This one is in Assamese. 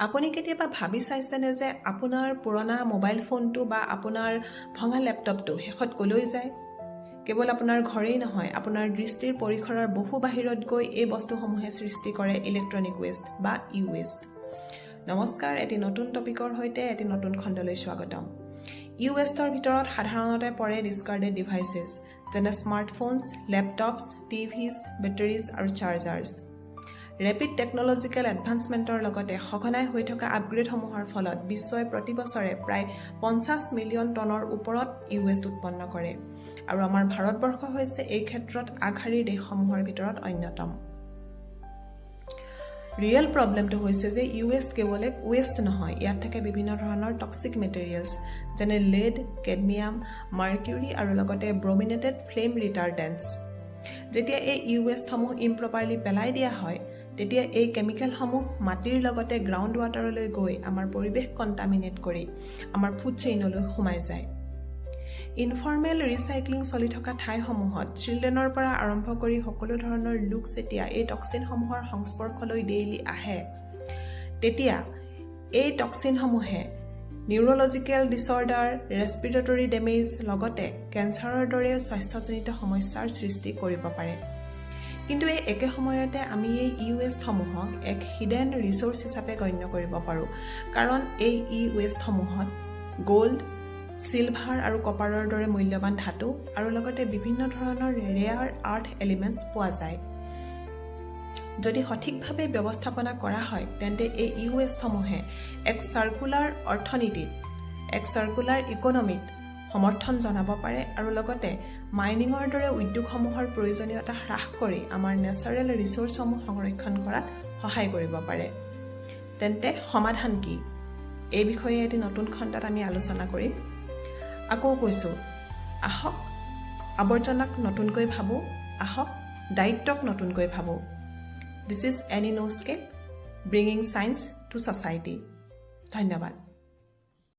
আপুনি কেতিয়াবা ভাবি চাইছেনে যে আপোনাৰ পুৰণা মোবাইল ফোনটো বা আপোনাৰ ভঙা লেপটপটো শেষত কলৈ যায়? কেৱল আপোনাৰ ঘৰেই নহয়, আপোনাৰ দৃষ্টিৰ পৰিসৰৰ বহু বাহিৰত গৈ এই বস্তুসমূহে সৃষ্টি কৰে ইলেক্ট্ৰনিক ৱেষ্ট বা ই ৱেষ্ট। নমস্কাৰ, এটি নতুন টপিকৰ সৈতে এটি নতুন খণ্ডলৈ স্বাগতম। ই ৱেষ্টৰ ভিতৰত সাধাৰণতে পৰে ডিছকাৰ্ডেড ডিভাইচেছ যেনে স্মাৰ্টফোনছ, লেপটপছ, টিভিজ, বেটাৰিজ আৰু চাৰ্জাৰ্ছ। ৰেপিড টেকনলজিকেল এডভান্সমেণ্টৰ লগতে সঘনাই হৈ থকা আপগ্ৰেডসমূহৰ ফলত বিশ্বই প্ৰতি বছৰে প্ৰায় 50 মিলিয়ন টনৰ ওপৰত ই ৱেষ্ট উৎপন্ন কৰে আৰু আমাৰ ভাৰতবৰ্ষ হৈছে এই ক্ষেত্ৰত আগশাৰীৰ দেশসমূহৰ ভিতৰত অন্যতম। ৰিয়েল প্ৰব্লেমটো হৈছে যে ই ৱেষ্ট কেৱল এক ৱেষ্ট নহয়, ইয়াত থাকে বিভিন্ন ধৰণৰ টক্সিক মেটেৰিয়েলছ যেনে লেড, কেডমিয়াম, মাৰ্কিউৰি আৰু লগতে ব্ৰমিনেটেড ফ্লেম ৰিটাৰ্ডেণ্টছ। যেতিয়া এই ই ৱেষ্টসমূহ ইম্প্ৰপাৰলি পেলাই দিয়া হয়, তেতিয়া এই কেমিকেলসমূহ মাটিৰ লগতে গ্ৰাউণ্ড ৱাটাৰলৈ গৈ আমাৰ পৰিৱেশ কণ্টামিনেট কৰি আমাৰ ফুড চেইনলৈ সোমাই যায়। ইনফৰ্মেল ৰিচাইক্লিং চলি থকা ঠাইসমূহত চিলড্ৰেনৰ পৰা আৰম্ভ কৰি সকলো ধৰণৰ লোক যেতিয়া এই টক্সিনসমূহৰ সংস্পৰ্শলৈ ডেইলি আহে, তেতিয়া এই টক্সিনসমূহে নিউৰলজিকেল ডিছঅৰ্ডাৰ, ৰেছপিৰেটৰী ডেমেজ লগতে কেঞ্চাৰৰ দৰে স্বাস্থ্যজনিত সমস্যাৰ সৃষ্টি কৰিব পাৰে। কিন্তু এই একে সময়তে আমি এই ই ৱেষ্টসমূহক এক হিডেন ৰিচোৰ্চ হিচাপে গণ্য কৰিব পাৰোঁ, কাৰণ এই ই ৱেষ্টসমূহত গ'ল্ড, চিলভাৰ আৰু কপাৰৰ দৰে মূল্যৱান ধাতু আৰু লগতে বিভিন্ন ধৰণৰ ৰেয়াৰ আৰ্থ এলিমেণ্টছ পোৱা যায়। যদি সঠিকভাৱে ব্যৱস্থাপনা কৰা হয়, তেন্তে এই ই ৱেষ্টসমূহে এক চাৰ্কুলাৰ অৰ্থনীতিত, এক চাৰ্কুলাৰ ইকনমিত সমৰ্থন জনাব পাৰে আৰু লগতে মাইনিঙৰ দৰে উদ্যোগসমূহৰ প্ৰয়োজনীয়তা হ্ৰাস কৰি আমাৰ নেচাৰেল ৰিচোৰ্চসমূহ সংৰক্ষণ কৰাত সহায় কৰিব পাৰে। তেন্তে সমাধান কি? এই বিষয়ে এটি নতুন খণ্ডত আমি আলোচনা কৰিম। আকৌ কৈছোঁ, আহক আৱৰ্জনাক নতুনকৈ ভাবোঁ, আহক দায়িত্বক নতুনকৈ ভাবোঁ। দিছ ইজ এনি নোস্কেপ, ব্ৰিঙিং চায়েন্স টু ছ'চাইটি। ধন্যবাদ।